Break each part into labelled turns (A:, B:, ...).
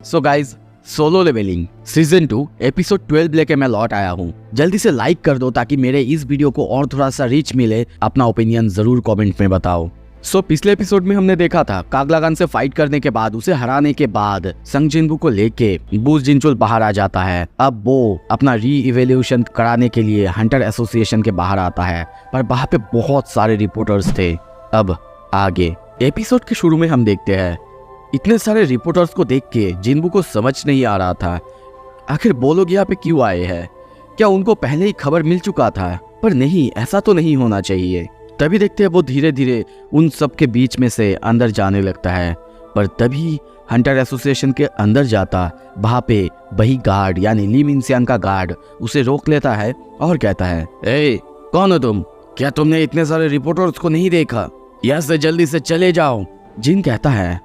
A: सो guys, solo leveling season 2 episode 12 लेके मैं लौट आया हूँ। जल्दी से लाइक कर दो ताकि मेरे इस वीडियो को और थोड़ा सा रीच मिले। अपना ओपिनियन जरूर कमेंट में बताओ। पिछले एपिसोड में हमने देखा था कागलागान से फाइट करने के बाद, उसे हराने के बाद संग जिनबू को लेके बू जिनचुल बाहर आ जाता है। अब वो अपना री इवेल्यूशन कराने के लिए हंटर एसोसिएशन के बाहर आता है, पर वहाँ पे बहुत सारे रिपोर्टर्स थे। अब आगे एपिसोड के शुरू में हम देखते हैं इतने सारे रिपोर्टर्स को देख के जिनबू को समझ नहीं आ रहा था आखिर वो लोग यहाँ पे क्यों आए हैं। क्या उनको पहले ही खबर मिल चुका था? पर नहीं, ऐसा तो नहीं होना चाहिए। तभी देखते हैं वो धीरे धीरे उन सब के बीच में से अंदर जाने लगता है, पर तभी हंटर एसोसिएशन के अंदर जाता वहाँ पे वही गार्ड यानी ली मिनसियांग का गार्ड उसे रोक लेता है और कहता है, ए कौन हो तुम? क्या तुमने इतने सारे रिपोर्टर्स को नहीं देखा? यहाँ से जल्दी से चले जाओ। जिन कहता है,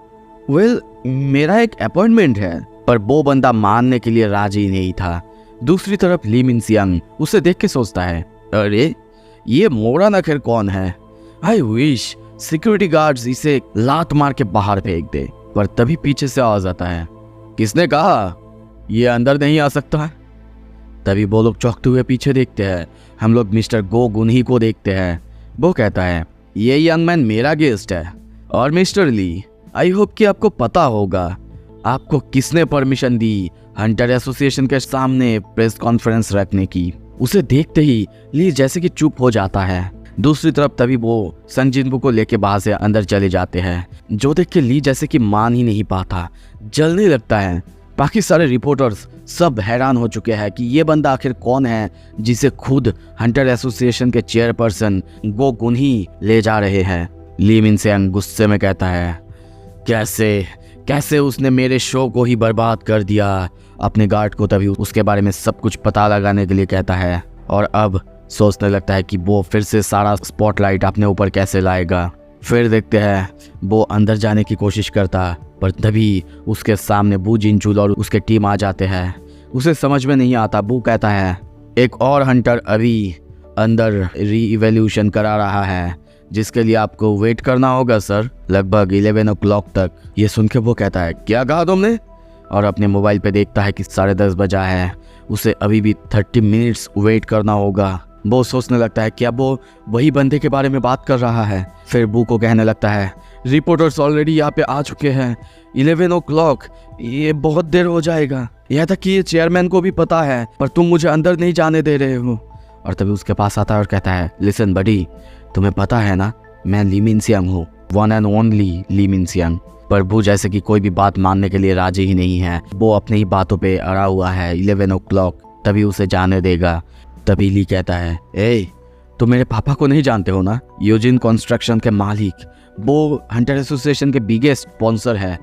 A: वेल मेरा एक अपॉइंटमेंट है, पर वो बंदा मानने के लिए राजी नहीं था। दूसरी तरफ ली मिनसियांग उसे देख के सोचता है, अरे ये मोरान आखिर कौन है? आई विश सिक्योरिटी गार्ड्स इसे लात मार के बाहर फेंक दे। पर तभी पीछे से आवाज आता है, किसने कहा ये अंदर नहीं आ सकता? तभी वो लोग चौंकते हुए पीछे देखते हैं। हम लोग मिस्टर गो गुनही को देखते हैं। वो कहता है, ये यंग मैन मेरा गेस्ट है। और मिस्टर ली, आई होप कि आपको पता होगा आपको किसने परमिशन दी हंटर एसोसिएशन के सामने प्रेस कॉन्फ्रेंस रखने की। उसे देखते ही ली जैसे कि चुप हो जाता है। दूसरी तरफ तभी वो संग जिनबू को लेके बाहर से अंदर चले जाते हैं, जो देख के ली जैसे कि मान ही नहीं पाता, जलने लगता है। बाकी सारे रिपोर्टर्स सब हैरान हो चुके हैं कि ये बंदा आखिर कौन है जिसे खुद हंटर एसोसिएशन के चेयरपर्सन गो गुनही ले जा रहे हैं। ली मिनसियांग गुस्से में कहता है, कैसे उसने मेरे शो को ही बर्बाद कर दिया। अपने गार्ड को तभी उसके बारे में सब कुछ पता लगाने के लिए कहता है, और अब सोचने लगता है कि वो फिर से सारा स्पॉटलाइट अपने ऊपर कैसे लाएगा। फिर देखते हैं वो अंदर जाने की कोशिश करता, पर तभी उसके सामने बू जिनचुल और उसके टीम आ जाते हैं। उसे समझ में नहीं आता। बू कहता है, एक और हंटर अभी अंदर री इवेल्यूशन करा रहा है, जिसके लिए आपको वेट करना होगा सर, लगभग 11 o'clock तक। ये सुन के वो कहता है, क्या कहा तुमने? और अपने मोबाइल पे देखता है कि 10:30 बजा है, उसे अभी भी 30 मिनट्स वेट करना होगा। वो सोचने लगता है क्या वो वही बंदे के बारे में बात कर रहा है। फिर बू को कहने लगता है, रिपोर्टर्स ऑलरेडी यहाँ पे आ चुके हैं, 11 o'clock, ये बहुत देर हो जाएगा। यहाँ तक कि ये चेयरमैन को भी पता है, पर तुम मुझे अंदर नहीं जाने दे रहे हो। और तभी उसके पास आता है और कहता है, लिसन बडी, तुम्हें पता है ना मैं ली मिनसियांग हूँ, वन एंड ओनली ली मिनसियांग। पर वो जैसे कि कोई भी बात मानने के लिए राजी ही नहीं है। वो अपनी ही बातों पे अड़ा हुआ है। 11 o'clock तभी उसे जाने देगा। तभी ली कहता है, ए तुम मेरे पापा को नहीं जानते हो ना? यूजिन कंस्ट्रक्शन के मालिक, वो हंटर एसोसिएशन के बिगेस्ट स्पॉन्सर है।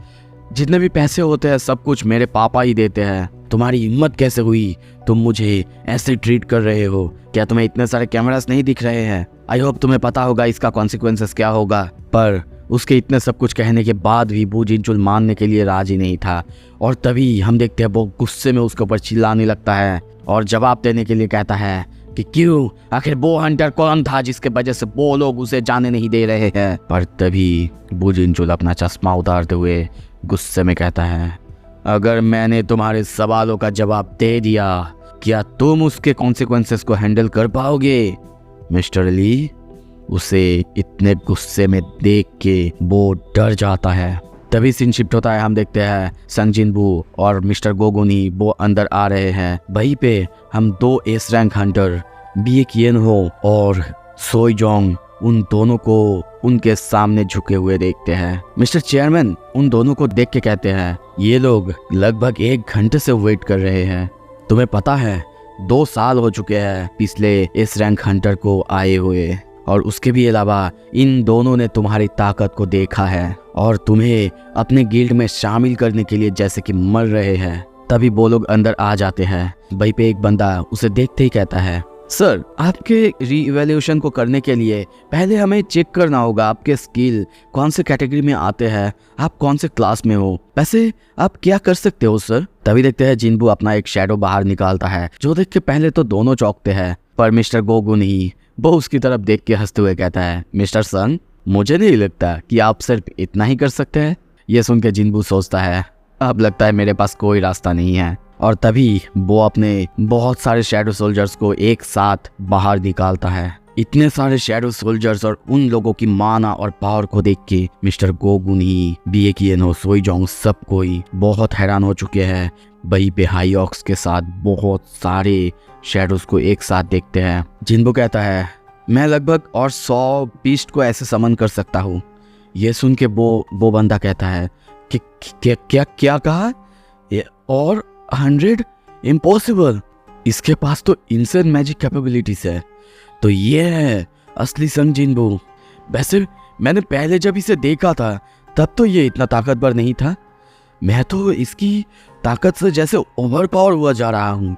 A: जितने भी पैसे होते हैं सब कुछ मेरे पापा ही देते हैं। तुम्हारी हिम्मत कैसे हुई? तुम मुझे ऐसे ट्रीट कर रहे हो? क्या तुम्हें इतने सारे कैमरास नहीं दिख रहे हैं? आई होप तुम्हें पता होगा इसका कॉन्सिक्वेंसेस क्या होगा। पर उसके इतने सब कुछ कहने के बाद भी बू जिनचुल मानने के लिए राजी नहीं था। और तभी हम देखते हैं वो गुस्से में उसके ऊपर चिल्लाने लगता है और जवाब देने के लिए कहता है कि क्यों, आखिर वो हंटर कौन था जिसके वजह से वो लोग उसे जाने नहीं दे रहे हैं। पर तभी बू जिनचुल अपना चश्मा उतारते हुए गुस्से में कहता है, अगर मैंने तुम्हारे सवालों का जवाब दे दिया, क्या तुम उसके कॉन्सिक्वेंसेस को हैंडल कर पाओगे? मिस्टर ली उसे इतने गुस्से में देख के वो डर जाता है। तभी सीन शिफ्ट होता है। हम देखते हैं संग जिनबू और मिस्टर गो गुनही वो अंदर आ रहे हैं। वहीं पे हम 2 एस रैंक हंटर बिएक येनहो और सोई जोंग उन दोनों को उनके सामने झुके हुए देखते हैं। मिस्टर चेयरमैन उन दोनों को देख के कहते हैं, ये लोग लगभग 1 घंटे से वेट कर रहे हैं। तुम्हें पता है 2 साल हो चुके हैं पिछले एस रैंक हंटर को आए हुए, और उसके भी अलावा इन दोनों ने तुम्हारी ताकत को देखा है और तुम्हें अपने गिल्ड में शामिल करने के लिए जैसे कि मर रहे हैं। तभी वो लोग अंदर आ जाते हैं। वहीं पे एक बंदा उसे देखते ही कहता है, सर आपके री इवेल्यूशन को करने के लिए पहले हमें चेक करना होगा आपके स्किल कौन से कैटेगरी में आते हैं, आप कौन से क्लास में हो, वैसे आप क्या कर सकते हो सर। तभी देखते हैं जिनबू अपना एक शैडो बाहर निकालता है, जो देख के पहले तो दोनों चौंकते हैं, पर मिस्टर गो गुनही वो उसकी तरफ देख के हंसते हुए कहता है, मिस्टर संग मुझे नहीं लगता कि आप सिर्फ इतना ही कर सकते हैं। ये सुन के जिनबू सोचता है, अब लगता है मेरे पास कोई रास्ता नहीं है। और तभी वो अपने बहुत सारे शैडो सोल्जर्स को एक साथ बाहर निकालता है। इतने सारे शैडो सोल्जर्स और उन लोगों की माना और पावर को देख के मिस्टर गोगुनी, बिएकिएनो, सोईजोंग सब कोई बहुत हैरान हो चुके हैं। वहीं पे हाईऑक्स के साथ बहुत सारे शैडोज को एक साथ देखते हैं। जिन्बो कहता है मैं लगभग और 100 बीस्ट को ऐसे समन कर सकता हूँ। ये सुन के वो बंदा कहता है कि क्या क्या क्या कहा और 100 इम्पॉसिबल, इसके पास तो इनसेन मैजिक कैपेबिलिटीज है। तो ये है असली संग जिन्बो। वैसे मैंने पहले जब इसे देखा था तब तो ये इतना ताकतवर नहीं था। मैं तो इसकी ताकत से जैसे ओवर पावर हुआ जा रहा हूँ।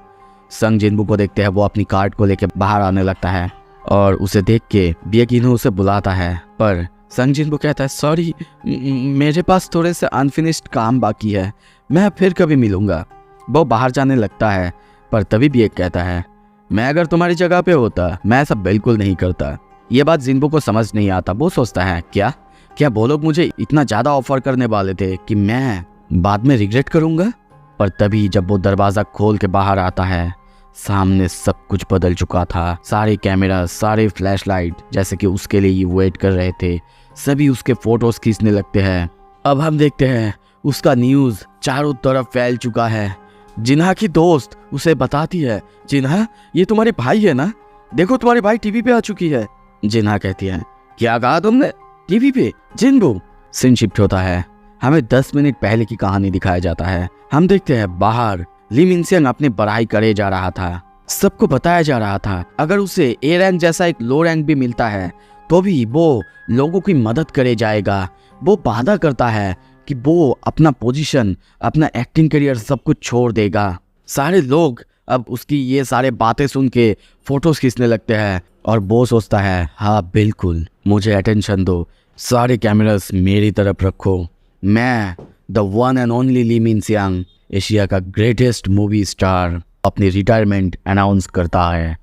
A: संग जिन्बो को देखते हैं वो अपनी कार्ड को लेकर बाहर आने लगता है और उसे देख के बिएकिनो उसे बुलाता है। पर संग जिन्बो कहता है सॉरी, मेरे पास थोड़े से अनफिनिश्ड काम बाकी है, मैं फिर कभी मिलूंगा। वो बाहर जाने लगता है पर तभी भी एक कहता है मैं अगर तुम्हारी जगह पे होता मैं ऐसा बिल्कुल नहीं करता। ये बात जिन्बो को समझ नहीं आता। वो सोचता है क्या वो लोग मुझे इतना ज्यादा ऑफर करने वाले थे कि मैं बाद में रिग्रेट करूंगा। पर तभी जब वो दरवाजा खोल के बाहर आता है सामने सब कुछ बदल चुका था। सारे कैमरा, सारे फ्लैशलाइट जैसे कि उसके लिए ये वेट कर रहे थे, सभी उसके फोटोज खींचने लगते हैं। अब हम देखते हैं उसका न्यूज चारों तरफ फैल चुका है। जिन्हा की दोस्त उसे बताती है जिन्हा ये तुम्हारे भाई है ना, देखो तुम्हारे भाई टीवी पे आ चुकी है। जिन्हा कहती है क्या कहा तुमने, टीवी पे? जिन्बो सीन शिफ्ट होता है। हमें 10 मिनट पहले की कहानी दिखाया जाता है। हम देखते हैं बाहर ली मिनसियांग अपनी पढ़ाई करे जा रहा था। सबको बताया जा रहा था अगर उसे ए रैंक जैसा एक लो रैंक भी मिलता है तो भी वो लोगों की मदद करे जाएगा। वो वादा करता है कि वो अपना पोजीशन, अपना एक्टिंग करियर सब कुछ छोड़ देगा। सारे लोग अब उसकी ये सारे बातें सुन के फोटोज खींचने लगते हैं और वो सोचता है हाँ बिल्कुल मुझे अटेंशन दो, सारे कैमरास मेरी तरफ रखो। मैं the one and only Lee Minsiang, Asia का ग्रेटेस्ट मूवी स्टार, अपनी रिटायरमेंट अनाउंस करता है।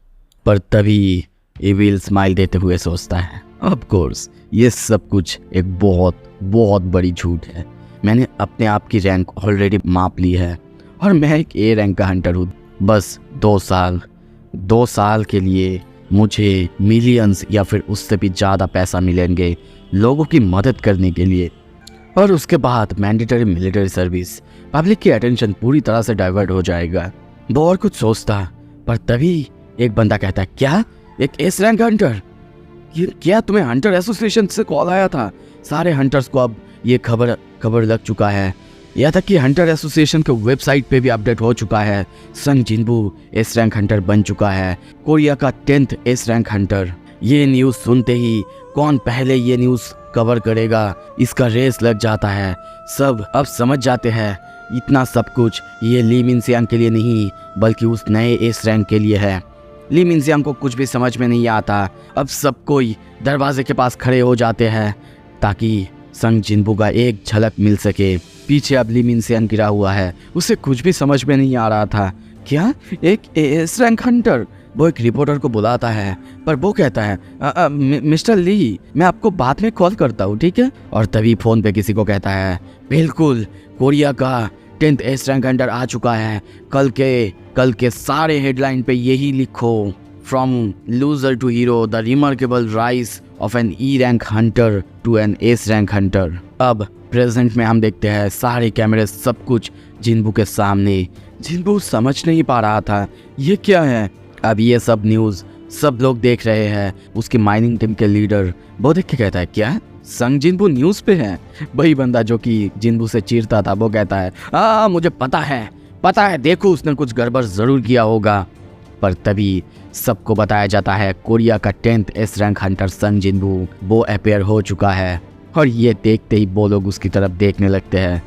A: पर तभी इविल स्माइल देते हुए सोचता है ऑफ कोर्स ये सब कुछ एक बहुत बहुत बड़ी झूठ है। मैंने अपने आप की रैंक ऑलरेडी माप ली है और मैं एक ए रैंक का हंटर हूँ। बस 2 साल के लिए मुझे मिलियंस या फिर उससे भी ज़्यादा पैसा मिलेंगे लोगों की मदद करने के लिए, और उसके बाद मैंडेटरी मिलिट्री सर्विस। पब्लिक की अटेंशन पूरी तरह से डाइवर्ट हो जाएगा। वो और कुछ सोचता पर तभी एक बंदा कहता है क्या एक एस रैंक हंटर? ये क्या तुम्हें हंटर एसोसिएशन से कॉल आया था? सारे हंटर्स को अब ये खबर लग चुका है। यह तक कि हंटर एसोसिएशन के वेबसाइट पे भी अपडेट हो चुका है। संग जिन्बो एस रैंक हंटर बन चुका है, कोरिया का 10th एस रैंक हंटर। ये न्यूज़ सुनते ही कौन पहले ये न्यूज़ कवर करेगा इसका रेस लग जाता है। सब अब समझ जाते हैं इतना सब कुछ ये ली मिनसियांग के लिए नहीं बल्कि उस नए एस रैंक के लिए है। ली मिनसियांग को कुछ भी समझ में नहीं आता। अब सब कोई दरवाजे के पास खड़े हो जाते हैं ताकि संग जिन्बो का एक झलक मिल सके। पीछे अब ली मिनसियांग गिरा हुआ है, उसे कुछ भी समझ में नहीं आ रहा था। क्या एक एस रैंक हंटर? वो एक रिपोर्टर को बुलाता है पर वो कहता है मिस्टर ली मैं आपको बाद में कॉल करता हूँ, ठीक है? और तभी फोन पे किसी को कहता है बिल्कुल कोरिया का 10th एस रैंक हंटर आ चुका है। कल के सारे हेडलाइन पे यही लिखो, from loser to hero, the remarkable rise of an E rank hunter to an S rank hunter. अब प्रेजेंट में हम देखते हैं सारे कैमरे सब कुछ जिन्बो के सामने। जिन्बो समझ नहीं पा रहा था ये क्या है। अब ये सब न्यूज़ सब लोग देख रहे हैं। उसकी माइनिंग टीम के लीडर वो देख के कहता है क्या संग जिन्बो न्यूज़ पे है? वही बंदा जो कि जिन्बो से चीरता था वो कहता है मुझे पता है देखो उसने कुछ गड़बड़ ज़रूर किया होगा। पर तभी सबको बताया जाता है कोरिया का 10th एस रैंक हंटर संग जिन्बो वो अपेयर हो चुका है और ये देखते ही वो लोग उसकी तरफ देखने लगते हैं।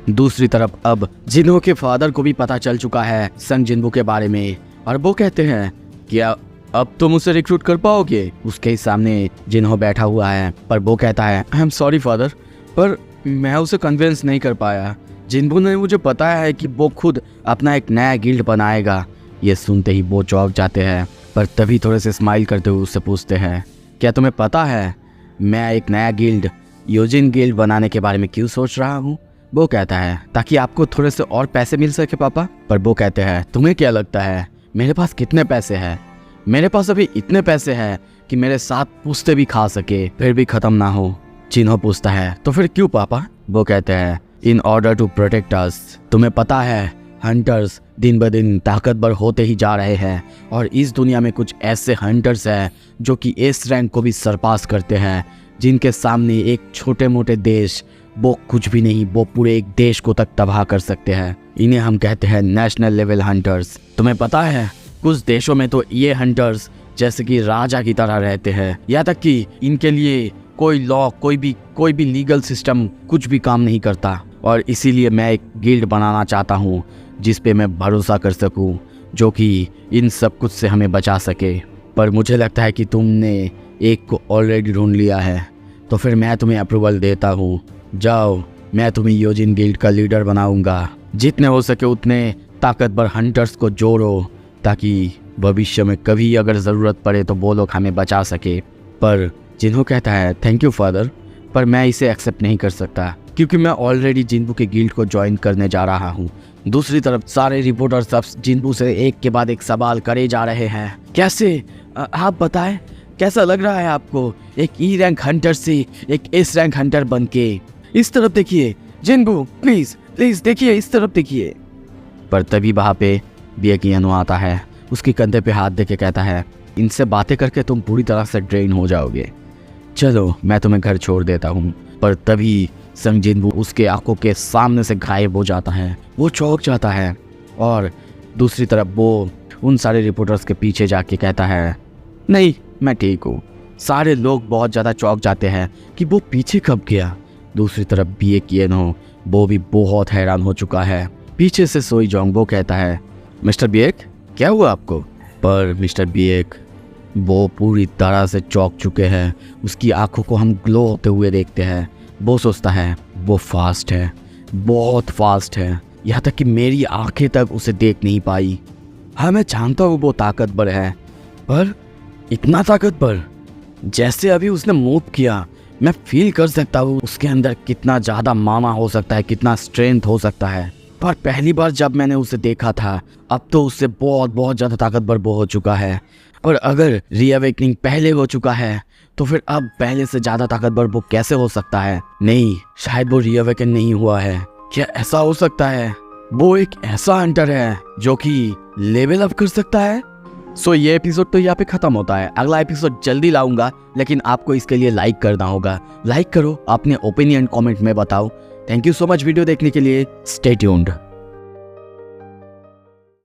A: दूसरी तरफ अब जिन्हो के फादर को भी पता चल चुका है संग जिन्बो के बारे में और वो कहते हैं क्या अब तुम उसे रिक्रूट कर पाओगे? उसके ही सामने जिन्हो बैठा हुआ है पर वो कहता है आई एम सॉरी फादर पर मैं उसे कन्विंस नहीं कर पाया। जिन्बो ने मुझे बताया है कि वो खुद अपना एक नया गिल्ड बनाएगा। ये सुनते ही वो चौंक जाते हैं पर तभी थोड़े से स्माइल करते हुए उससे पूछते हैं क्या तुम्हें पता है मैं एक नया गिल्ड यूजिन गिल्ड बनाने के बारे में क्यों सोच रहा हूँ? वो कहता है ताकि आपको थोड़े से और पैसे मिल सके पापा। पर वो कहते हैं तुम्हें क्या लगता है मेरे पास कितने पैसे हैं? मेरे पास अभी इतने पैसे हैं कि मेरे 7 पुश्ते भी खा सके फिर भी खत्म ना हो। जिन्हो पूछता है तो फिर क्यों पापा? वो कहते हैं in order to protect us. तुम्हें पता है हंटर्स दिन ब दिन ताकतवर होते ही जा रहे हैं और इस दुनिया में कुछ ऐसे हंटर्स हैं जो कि एस रैंक को भी सरपास करते हैं, जिनके सामने एक छोटे मोटे देश वो कुछ भी नहीं, वो पूरे एक देश को तक तबाह कर सकते हैं। इन्हें हम कहते हैं नेशनल लेवल हंटर्स। तुम्हें पता है कुछ देशों में तो ये हंटर्स जैसे कि राजा की तरह रहते हैं, यहाँ तक कि इनके लिए कोई लॉ कोई भी लीगल सिस्टम कुछ भी काम नहीं करता। और इसीलिए मैं एक गिल्ड बनाना चाहता हूँ जिस पे मैं भरोसा कर सकूँ, जो कि इन सब कुछ से हमें बचा सके। पर मुझे लगता है कि तुमने एक को ऑलरेडी ढूंढ लिया है, तो फिर मैं तुम्हें अप्रूवल देता हूँ। जाओ, मैं तुम्हें योजिन गिल्ड का लीडर बनाऊंगा। जितने हो सके उतने ताकतवर हंटर्स को जोड़ो ताकि भविष्य में कभी अगर ज़रूरत पड़े तो वो लोग हमें बचा सके। पर जिन्हो कहता है थैंक यू फादर, पर मैं इसे एक्सेप्ट नहीं कर सकता क्योंकि मैं ऑलरेडी जिन्बू के गिल्ड को ज्वाइन करने जा रहा हूँ। दूसरी तरफ सारे रिपोर्टर्स सब जिन्बू से एक के बाद एक सवाल करे जा रहे हैं। कैसे? आप बताएं, कैसा लग रहा है आपको एक ई रैंक हंटर से एक एस रैंक हंटर बन के? इस तरफ देखिए जिन्बू, प्लीज प्लीज देखिए, इस तरफ देखिए। पर तभी वहाँ पे बिएकियानो आता है, उसके कंधे पे हाथ देके कहता है इनसे बातें करके तुम पूरी तरह से ड्रेन हो जाओगे, चलो मैं तुम्हें घर छोड़ देता हूँ। पर तभी संग जिन्बू उसके आंखों के सामने से गायब हो जाता है। वो चौंक जाता है और दूसरी तरफ वो उन सारे रिपोर्टर्स के पीछे जाके कहता है नहीं मैं ठीक हूँ। सारे लोग बहुत ज़्यादा चौंक जाते हैं कि वो पीछे कब गया। दूसरी तरफ बिएकियानो वो भी बहुत हैरान हो चुका है। पीछे से सोई जोंग वो कहता है मिस्टर बिएक क्या हुआ आपको? पर मिस्टर बिएक वो पूरी तरह से चौंक चुके हैं। उसकी आंखों को हम ग्लो होते हुए देखते हैं। वो सोचता है वो फास्ट है, बहुत फास्ट है, यहाँ तक कि मेरी आंखें तक उसे देख नहीं पाई। हाँ मैं जानता हूँ वो ताकतवर है, पर इतना ताकतवर जैसे अभी उसने मूव किया मैं फील कर सकता हूँ उसके अंदर कितना ज़्यादा माना हो सकता है, कितना स्ट्रेंथ हो सकता है। पर पहली बार जब मैंने उसे देखा था, अब तो उससे बहुत ज़्यादा ताकतवर वो हो चुका है। और अगर रीअवेकनिंग पहले हो चुका है तो फिर अब पहले से ज़्यादा ताकतवर वो कैसे हो सकता है? नहीं, शायद वो रीअवेकन नहीं हुआ है। क्या ऐसा हो सकता है? वो एक ऐसा हंटर है जो कि लेवल अप कर सकता है। सो ये एपिसोड तो यहाँ पे खत्म होता है। अगला एपिसोड जल्दी लाऊंगा, लेकिन आपको इसके लिए लाइक करना होगा। लाइक करो, अपने ओपिनियन कमेंट में बताओ। Thank you so much video देखने के लिए। Stay tuned.